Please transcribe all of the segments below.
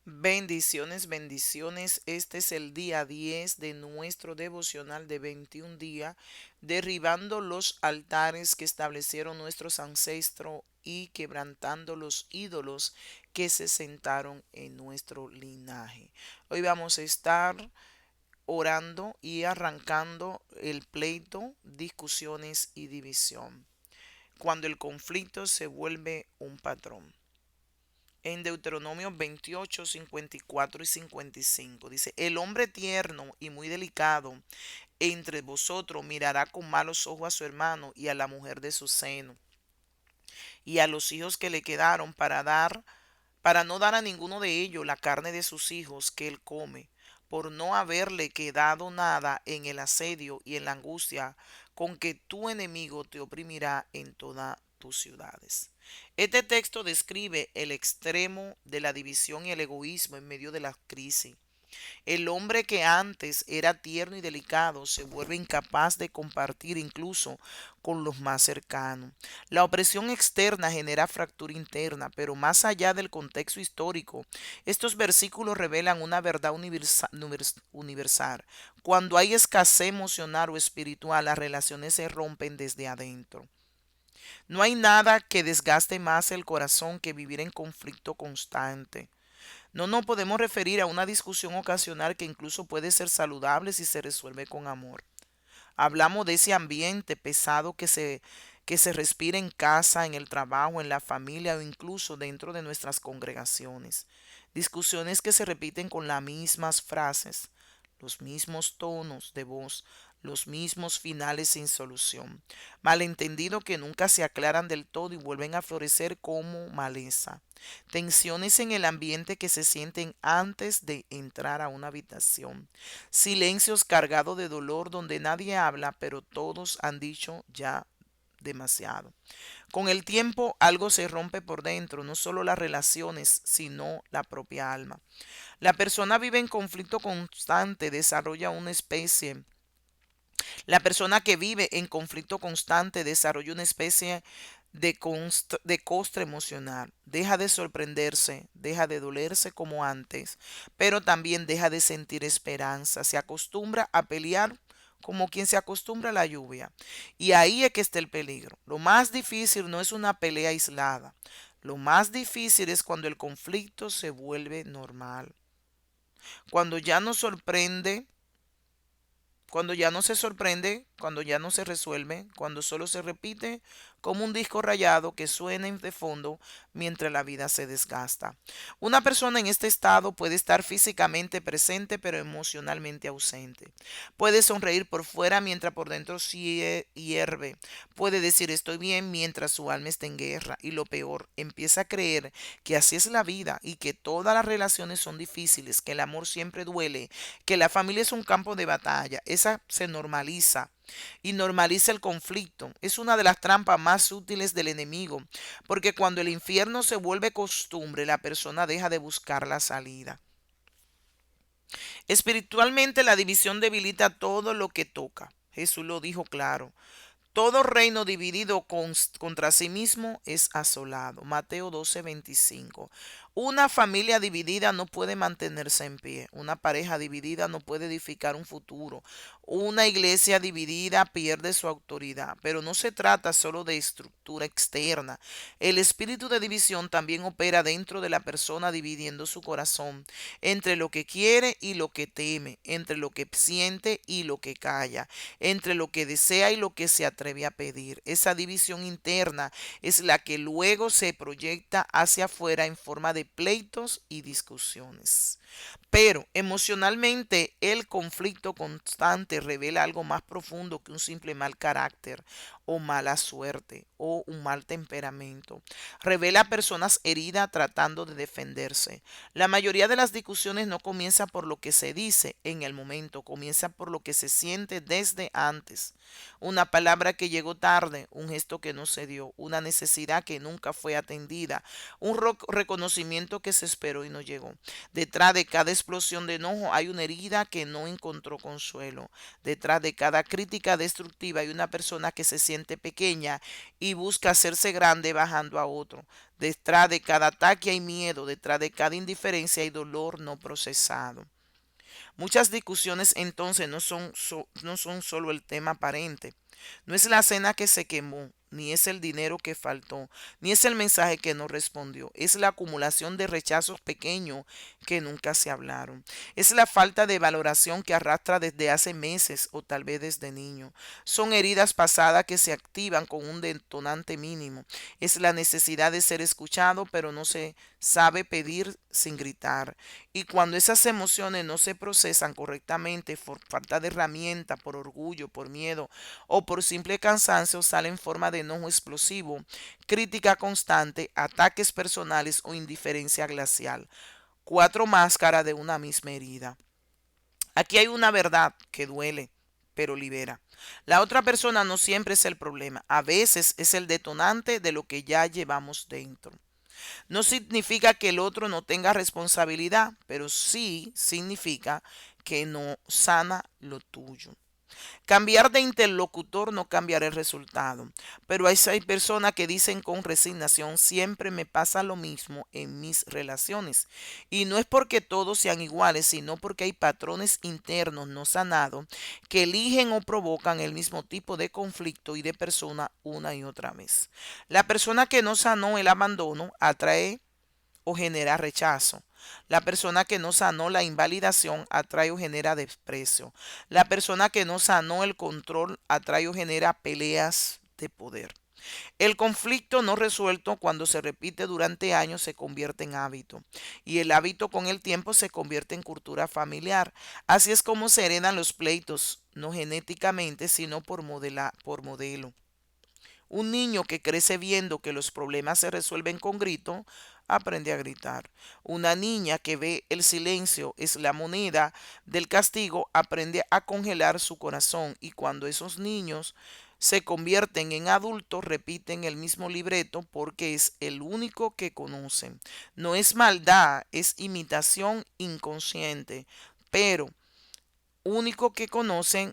Bendiciones, bendiciones. Este es el día 10 de nuestro devocional de 21 días, derribando los altares que establecieron nuestros ancestros y quebrantando los ídolos que se sentaron en nuestro linaje. Hoy vamos a estar orando y arrancando el pleito, discusiones y división, cuando el conflicto se vuelve un patrón. En Deuteronomio 28, 54 y 55 dice: el hombre tierno y muy delicado entre vosotros mirará con malos ojos a su hermano y a la mujer de su seno y a los hijos que le quedaron para no dar a ninguno de ellos la carne de sus hijos que él come, por no haberle quedado nada en el asedio y en la angustia con que tu enemigo te oprimirá en todas tus ciudades. Este texto describe el extremo de la división y el egoísmo en medio de la crisis. El hombre que antes era tierno y delicado se vuelve incapaz de compartir incluso con los más cercanos. La opresión externa genera fractura interna, pero más allá del contexto histórico, estos versículos revelan una verdad universal. Cuando hay escasez emocional o espiritual, las relaciones se rompen desde adentro. No hay nada que desgaste más el corazón que vivir en conflicto constante. No nos podemos referir a una discusión ocasional que incluso puede ser saludable si se resuelve con amor. Hablamos de ese ambiente pesado que se respira en casa, en el trabajo, en la familia o incluso dentro de nuestras congregaciones. Discusiones que se repiten con las mismas frases, los mismos tonos de voz, los mismos finales sin solución. Malentendido que nunca se aclaran del todo y vuelven a florecer como maleza. Tensiones en el ambiente que se sienten antes de entrar a una habitación. Silencios cargados de dolor donde nadie habla, pero todos han dicho ya demasiado. Con el tiempo algo se rompe por dentro, no solo las relaciones, sino la propia alma. La persona vive en conflicto constante, desarrolla una especie. La persona que vive en conflicto constante desarrolla una especie de costra emocional. Deja de sorprenderse, deja de dolerse como antes, pero también deja de sentir esperanza. Se acostumbra a pelear como quien se acostumbra a la lluvia. Y ahí es que está el peligro. Lo más difícil no es una pelea aislada. Lo más difícil es cuando el conflicto se vuelve normal. Cuando ya no sorprende, cuando ya no se sorprende, cuando ya no se resuelve, cuando solo se repite como un disco rayado que suena de fondo mientras la vida se desgasta. Una persona en este estado puede estar físicamente presente pero emocionalmente ausente. Puede sonreír por fuera mientras por dentro hierve. Puede decir estoy bien mientras su alma está en guerra. Y lo peor, empieza a creer que así es la vida y que todas las relaciones son difíciles, que el amor siempre duele, que la familia es un campo de batalla. Esa se normaliza y normaliza el conflicto. Es una de las trampas más útiles del enemigo, porque cuando el infierno se vuelve costumbre, la persona deja de buscar la salida. Espiritualmente la división debilita todo lo que toca. Jesús lo dijo claro. Todo reino dividido contra sí mismo es asolado. Mateo 12:25. Una familia dividida no puede mantenerse en pie. Una pareja dividida no puede edificar un futuro. Una iglesia dividida pierde su autoridad. Pero no se trata solo de estructura externa. El espíritu de división también opera dentro de la persona, dividiendo su corazón entre lo que quiere y lo que teme, entre lo que siente y lo que calla, entre lo que desea y lo que se atreve a pedir. Esa división interna es la que luego se proyecta hacia afuera en forma de pleitos y discusiones. Pero emocionalmente el conflicto constante revela algo más profundo que un simple mal carácter o mala suerte o un mal temperamento. Revela personas heridas tratando de defenderse. La mayoría de las discusiones no comienza por lo que se dice en el momento, comienza por lo que se siente desde antes. Una palabra que llegó tarde, un gesto que no se dio, una necesidad que nunca fue atendida, un reconocimiento que se esperó y no llegó. Detrás de cada explosión de enojo hay una herida que no encontró consuelo. Detrás de cada crítica destructiva hay una persona que se siente siente pequeña y busca hacerse grande bajando a otro. Detrás de cada ataque hay miedo, detrás de cada indiferencia hay dolor no procesado. Muchas discusiones entonces no son solo el tema aparente. No es la cena que se quemó, ni es el dinero que faltó, ni es el mensaje que no respondió. Es la acumulación de rechazos pequeños que nunca se hablaron. Es la falta de valoración que arrastra desde hace meses o tal vez desde niño. Son heridas pasadas que se activan con un detonante mínimo. Es la necesidad de ser escuchado, pero no se sabe pedir sin gritar. Y cuando esas emociones no se procesan correctamente por falta de herramienta, por orgullo, por miedo o por simple cansancio, sale en forma de enojo explosivo, crítica constante, ataques personales o indiferencia glacial. Cuatro máscaras de una misma herida. Aquí hay una verdad que duele, pero libera. La otra persona no siempre es el problema, a veces es el detonante de lo que ya llevamos dentro. No significa que el otro no tenga responsabilidad, pero sí significa que no sana lo tuyo. Cambiar de interlocutor no cambiará el resultado, pero hay personas que dicen con resignación, siempre me pasa lo mismo en mis relaciones. Y no es porque todos sean iguales, sino porque hay patrones internos no sanados que eligen o provocan el mismo tipo de conflicto y de persona una y otra vez. La persona que no sanó el abandono atrae o genera rechazo. La persona que no sanó la invalidación atrae o genera desprecio. La persona que no sanó el control atrae o genera peleas de poder. El conflicto no resuelto cuando se repite durante años se convierte en hábito y el hábito con el tiempo se convierte en cultura familiar. Así es como se heredan los pleitos, no genéticamente, sino por modelo. Un niño que crece viendo que los problemas se resuelven con grito, aprende a gritar. Una niña que ve el silencio es la moneda del castigo, aprende a congelar su corazón. Y cuando esos niños se convierten en adultos, repiten el mismo libreto porque es el único que conocen. No es maldad, es imitación inconsciente. Pero el único que conoce.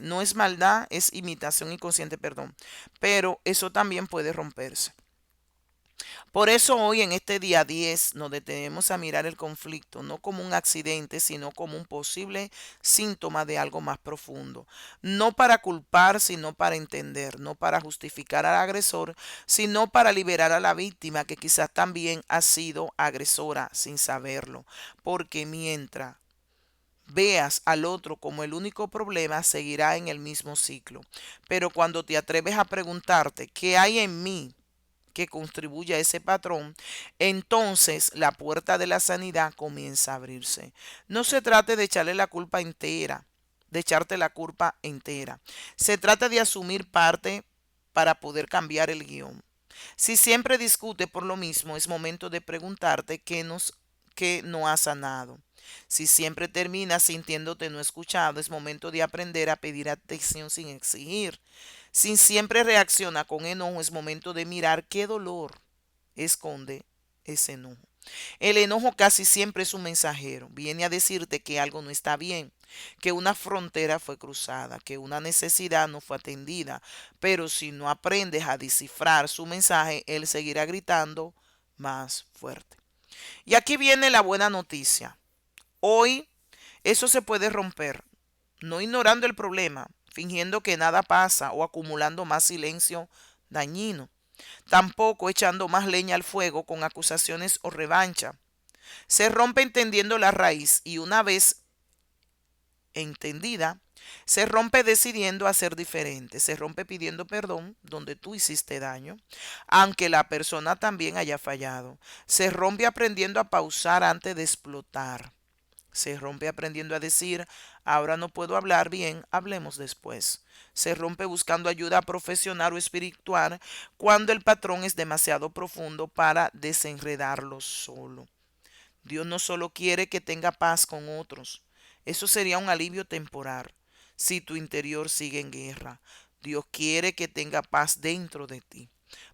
No es maldad, es imitación inconsciente, perdón. Pero eso también puede romperse. Por eso hoy en este día 10 nos detenemos a mirar el conflicto no como un accidente, sino como un posible síntoma de algo más profundo. No para culpar, sino para entender. No para justificar al agresor, sino para liberar a la víctima que quizás también ha sido agresora sin saberlo. Porque mientras veas al otro como el único problema, seguirá en el mismo ciclo. Pero cuando te atreves a preguntarte qué hay en mí que contribuye a ese patrón, entonces la puerta de la sanidad comienza a abrirse. No se trate de echarle la culpa entera, de echarte la culpa entera. Se trata de asumir parte para poder cambiar el guión. Si siempre discute por lo mismo, es momento de preguntarte qué no ha sanado. Si siempre terminas sintiéndote no escuchado, es momento de aprender a pedir atención sin exigir. Si siempre reacciona con enojo, es momento de mirar qué dolor esconde ese enojo. El enojo casi siempre es un mensajero. Viene a decirte que algo no está bien, que una frontera fue cruzada, que una necesidad no fue atendida. Pero si no aprendes a descifrar su mensaje, él seguirá gritando más fuerte. Y aquí viene la buena noticia. Hoy eso se puede romper, no ignorando el problema, fingiendo que nada pasa o acumulando más silencio dañino. Tampoco echando más leña al fuego con acusaciones o revancha. Se rompe entendiendo la raíz y una vez entendida, se rompe decidiendo hacer diferente. Se rompe pidiendo perdón donde tú hiciste daño, aunque la persona también haya fallado. Se rompe aprendiendo a pausar antes de explotar. Se rompe aprendiendo a decir, ahora no puedo hablar bien, hablemos después. Se rompe buscando ayuda profesional o espiritual cuando el patrón es demasiado profundo para desenredarlo solo. Dios no solo quiere que tenga paz con otros, eso sería un alivio temporal si tu interior sigue en guerra. Dios quiere que tenga paz dentro de ti.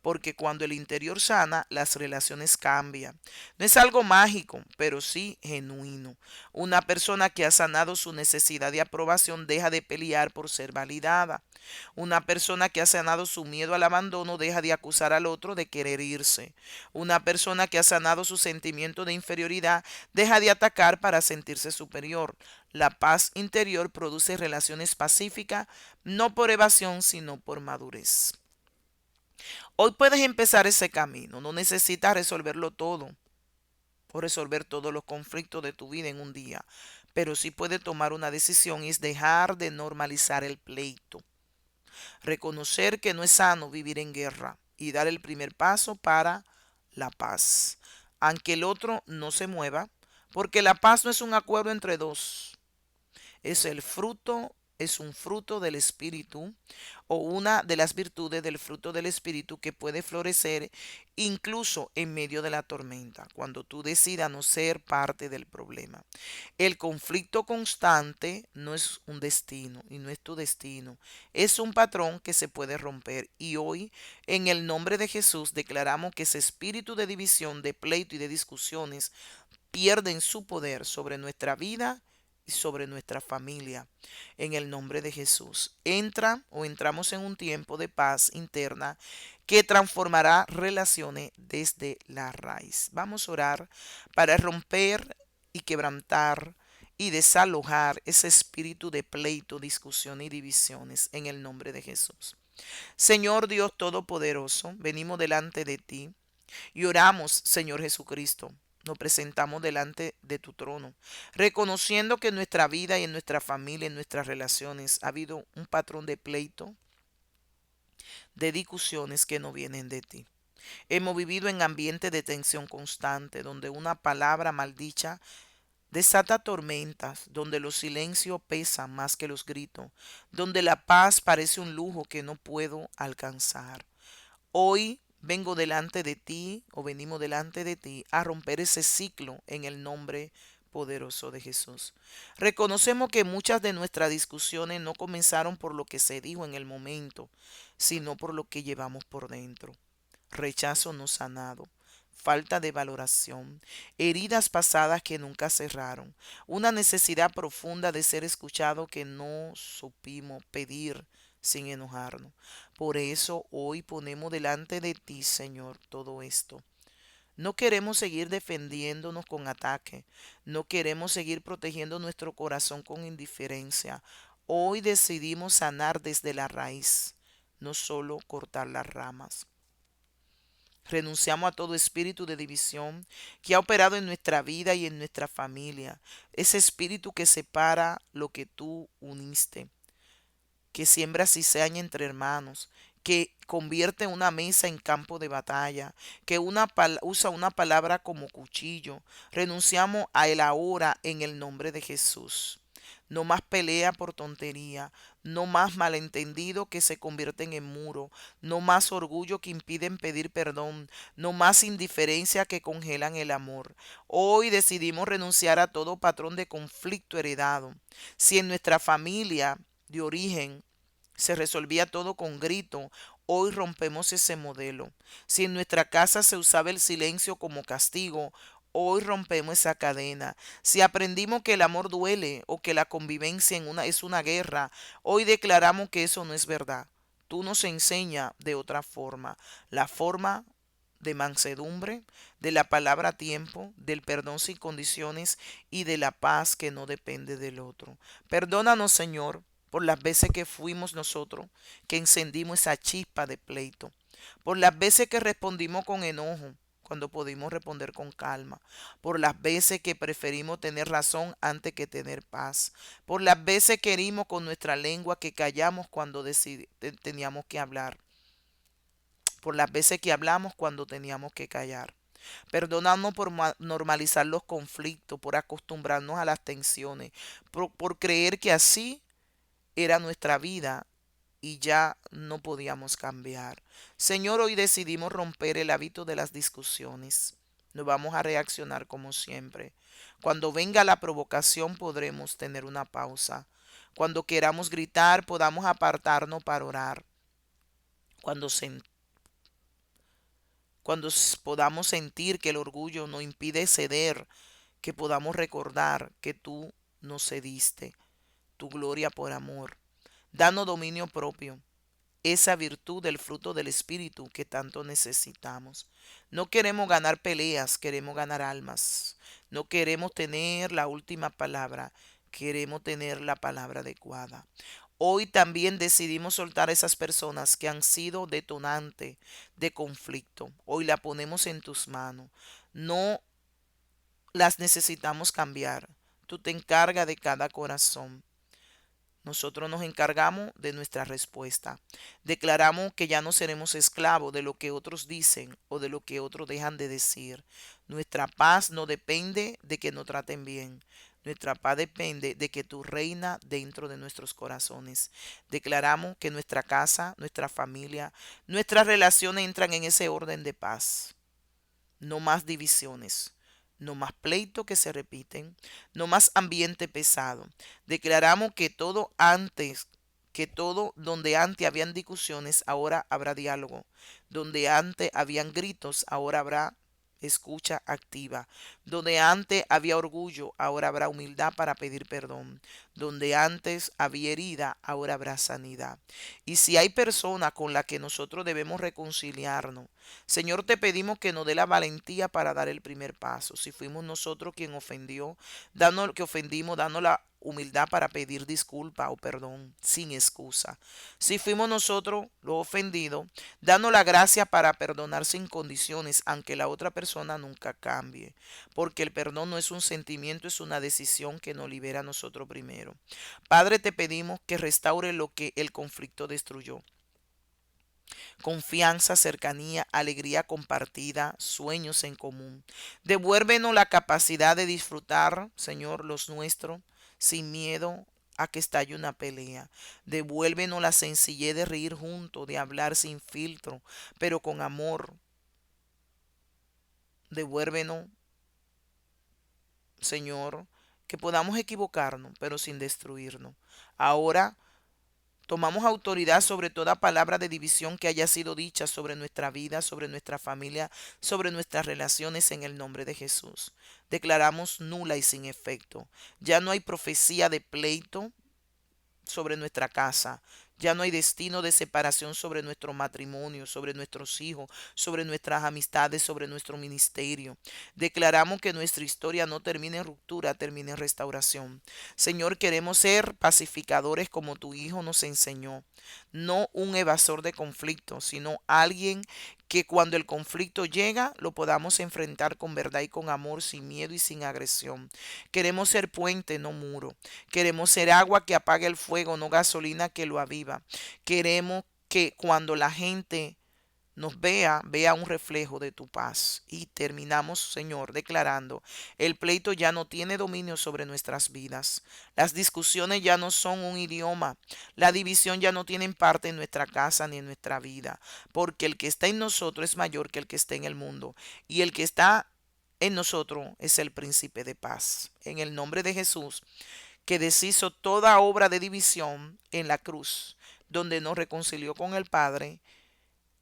porque cuando el interior sana, las relaciones cambian. No es algo mágico, pero sí genuino. Una persona que ha sanado su necesidad de aprobación deja de pelear por ser validada. Una persona que ha sanado su miedo al abandono deja de acusar al otro de querer irse. Una persona que ha sanado su sentimiento de inferioridad deja de atacar para sentirse superior. La paz interior produce relaciones pacíficas, no por evasión, sino por madurez. Hoy puedes empezar ese camino. No necesitas resolverlo todo o resolver todos los conflictos de tu vida en un día. Pero sí puedes tomar una decisión y es dejar de normalizar el pleito. Reconocer que no es sano vivir en guerra y dar el primer paso para la paz. Aunque el otro no se mueva, porque la paz no es un acuerdo entre dos, es un fruto del Espíritu o una de las virtudes del fruto del Espíritu que puede florecer incluso en medio de la tormenta, cuando tú decidas no ser parte del problema. El conflicto constante no es un destino y no es tu destino. Es un patrón que se puede romper. Y hoy, en el nombre de Jesús, declaramos que ese espíritu de división, de pleito y de discusiones pierden su poder sobre nuestra vida y sobre nuestra familia. En el nombre de Jesús. Entramos en un tiempo de paz interna que transformará relaciones desde la raíz. Vamos a orar para romper y quebrantar y desalojar ese espíritu de pleito, discusión y divisiones en el nombre de Jesús. Señor Dios Todopoderoso, venimos delante de ti y oramos, Señor Jesucristo. Nos presentamos delante de tu trono, reconociendo que en nuestra vida y en nuestra familia, en nuestras relaciones, ha habido un patrón de pleito, de discusiones que no vienen de ti. Hemos vivido en ambientes de tensión constante, donde una palabra maldicha desata tormentas, donde los silencios pesan más que los gritos, donde la paz parece un lujo que no puedo alcanzar. Hoy vengo delante de ti o venimos delante de ti a romper ese ciclo en el nombre poderoso de Jesús. Reconocemos que muchas de nuestras discusiones no comenzaron por lo que se dijo en el momento, sino por lo que llevamos por dentro. Rechazo no sanado, falta de valoración, heridas pasadas que nunca cerraron, una necesidad profunda de ser escuchado que no supimos pedir sin enojarnos. Por eso hoy ponemos delante de ti, Señor, todo esto. No queremos seguir defendiéndonos con ataque, no queremos seguir protegiendo nuestro corazón con indiferencia. Hoy decidimos sanar desde la raíz, no solo cortar las ramas. Renunciamos a todo espíritu de división que ha operado en nuestra vida y en nuestra familia. Ese espíritu que separa lo que tú uniste, que siembra cizaña entre hermanos, que convierte una mesa en campo de batalla, que usa una palabra como cuchillo. Renunciamos a él ahora en el nombre de Jesús. No más pelea por tontería, no más malentendido que se convierten en muro, no más orgullo que impiden pedir perdón, no más indiferencia que congelan el amor. Hoy decidimos renunciar a todo patrón de conflicto heredado. Si en nuestra familia de origen se resolvía todo con grito, hoy rompemos ese modelo. Si en nuestra casa se usaba el silencio como castigo, hoy rompemos esa cadena. Si aprendimos que el amor duele o que la convivencia es una guerra, hoy declaramos que eso no es verdad. Tú nos enseñas de otra forma, la forma de mansedumbre, de la palabra a tiempo, del perdón sin condiciones y de la paz que no depende del otro. Perdónanos, Señor, por las veces que fuimos nosotros, que encendimos esa chispa de pleito, por las veces que respondimos con enojo, cuando pudimos responder con calma, por las veces que preferimos tener razón antes que tener paz, por las veces que herimos con nuestra lengua, que callamos cuando teníamos que hablar, por las veces que hablamos cuando teníamos que callar. Perdonarnos por normalizar los conflictos, por acostumbrarnos a las tensiones, por creer que así era nuestra vida y ya no podíamos cambiar. Señor, hoy decidimos romper el hábito de las discusiones. No vamos a reaccionar como siempre. Cuando venga la provocación podremos tener una pausa. Cuando queramos gritar podamos apartarnos para orar. Cuando cuando podamos sentir que el orgullo nos impide ceder, que podamos recordar que tú nos cediste tu gloria por amor. Danos dominio propio, esa virtud del fruto del Espíritu que tanto necesitamos. No queremos ganar peleas, queremos ganar almas. No queremos tener la última palabra, queremos tener la palabra adecuada. Hoy también decidimos soltar a esas personas que han sido detonante de conflicto. Hoy la ponemos en tus manos. No las necesitamos cambiar. Tú te encargas de cada corazón. Nosotros nos encargamos de nuestra respuesta. Declaramos que ya no seremos esclavos de lo que otros dicen o de lo que otros dejan de decir. Nuestra paz no depende de que nos traten bien. Nuestra paz depende de que tú reina dentro de nuestros corazones. Declaramos que nuestra casa, nuestra familia, nuestras relaciones entran en ese orden de paz. No más divisiones, no más pleitos que se repiten, no más ambiente pesado. Declaramos que todo donde antes habían discusiones, ahora habrá diálogo. Donde antes habían gritos, ahora habrá escucha activa. Donde antes había orgullo, ahora habrá humildad para pedir perdón. Donde antes había herida, ahora habrá sanidad. Y si hay personas con las que nosotros debemos reconciliarnos, Señor, te pedimos que nos dé la valentía para dar el primer paso. Si fuimos nosotros quien ofendió, que ofendimos, danos la humildad para pedir disculpa o perdón sin excusa. Si fuimos nosotros los ofendidos, danos la gracia para perdonar sin condiciones, aunque la otra persona nunca cambie. Porque el perdón no es un sentimiento, es una decisión que nos libera a nosotros primero. Padre, te pedimos que restaure lo que el conflicto destruyó: confianza, cercanía, alegría compartida, sueños en común. Devuélvenos la capacidad de disfrutar, Señor, los nuestros, sin miedo a que estalle una pelea. Devuélvenos la sencillez de reír juntos, de hablar sin filtro, pero con amor. Devuélvenos, Señor, que podamos equivocarnos, pero sin destruirnos. Ahora tomamos autoridad sobre toda palabra de división que haya sido dicha sobre nuestra vida, sobre nuestra familia, sobre nuestras relaciones en el nombre de Jesús. Declaramos nula y sin efecto. Ya no hay profecía de pleito sobre nuestra casa. Ya no hay destino de separación sobre nuestro matrimonio, sobre nuestros hijos, sobre nuestras amistades, sobre nuestro ministerio. Declaramos que nuestra historia no termine en ruptura, termine en restauración. Señor, queremos ser pacificadores como tu Hijo nos enseñó. No un evasor de conflictos, sino alguien que cuando el conflicto llega lo podamos enfrentar con verdad y con amor, sin miedo y sin agresión. Queremos ser puente, no muro. Queremos ser agua que apague el fuego, no gasolina que lo aviva. Queremos que cuando la gente nos vea, vea un reflejo de tu paz. Y terminamos, Señor, declarando: el pleito ya no tiene dominio sobre nuestras vidas. Las discusiones ya no son un idioma. La división ya no tiene parte en nuestra casa ni en nuestra vida. Porque el que está en nosotros es mayor que el que está en el mundo. Y el que está en nosotros es el príncipe de paz. En el nombre de Jesús, que deshizo toda obra de división en la cruz, donde nos reconcilió con el Padre.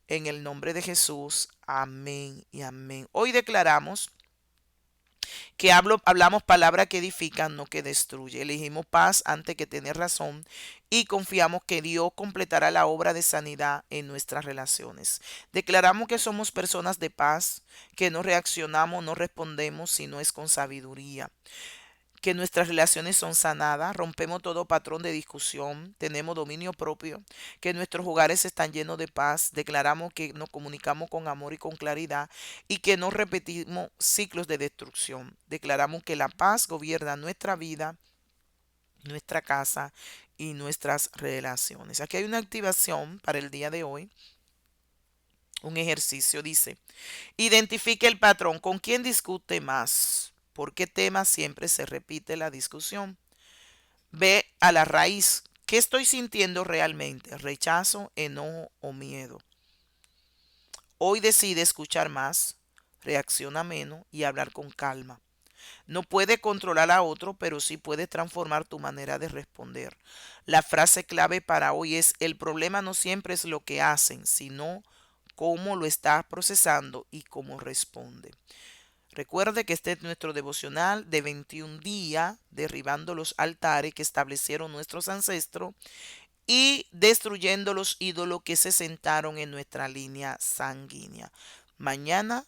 En el nombre de Jesús, amén y amén. Hoy declaramos que hablamos palabras que edifican, no que destruye. Elegimos paz antes que tener razón y confiamos que Dios completará la obra de sanidad en nuestras relaciones. Declaramos que somos personas de paz, que no reaccionamos, no respondemos, sino es con sabiduría, que nuestras relaciones son sanadas, rompemos todo patrón de discusión, tenemos dominio propio, que nuestros hogares están llenos de paz, declaramos que nos comunicamos con amor y con claridad y que no repetimos ciclos de destrucción. Declaramos que la paz gobierna nuestra vida, nuestra casa y nuestras relaciones. Aquí hay una activación para el día de hoy. Un ejercicio dice: identifique el patrón. ¿Con quién discute más? ¿Por qué tema siempre se repite la discusión? Ve a la raíz. ¿Qué estoy sintiendo realmente? ¿Rechazo, enojo o miedo? Hoy decide escuchar más, reacciona menos y hablar con calma. No puede controlar a otro, pero sí puede transformar tu manera de responder. La frase clave para hoy es: el problema no siempre es lo que hacen, sino cómo lo está procesando y cómo responde. Recuerde que este es nuestro devocional de 21 días, derribando los altares que establecieron nuestros ancestros y destruyendo los ídolos que se sentaron en nuestra línea sanguínea. Mañana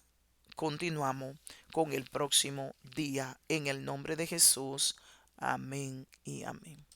continuamos con el próximo día. En el nombre de Jesús. Amén y amén.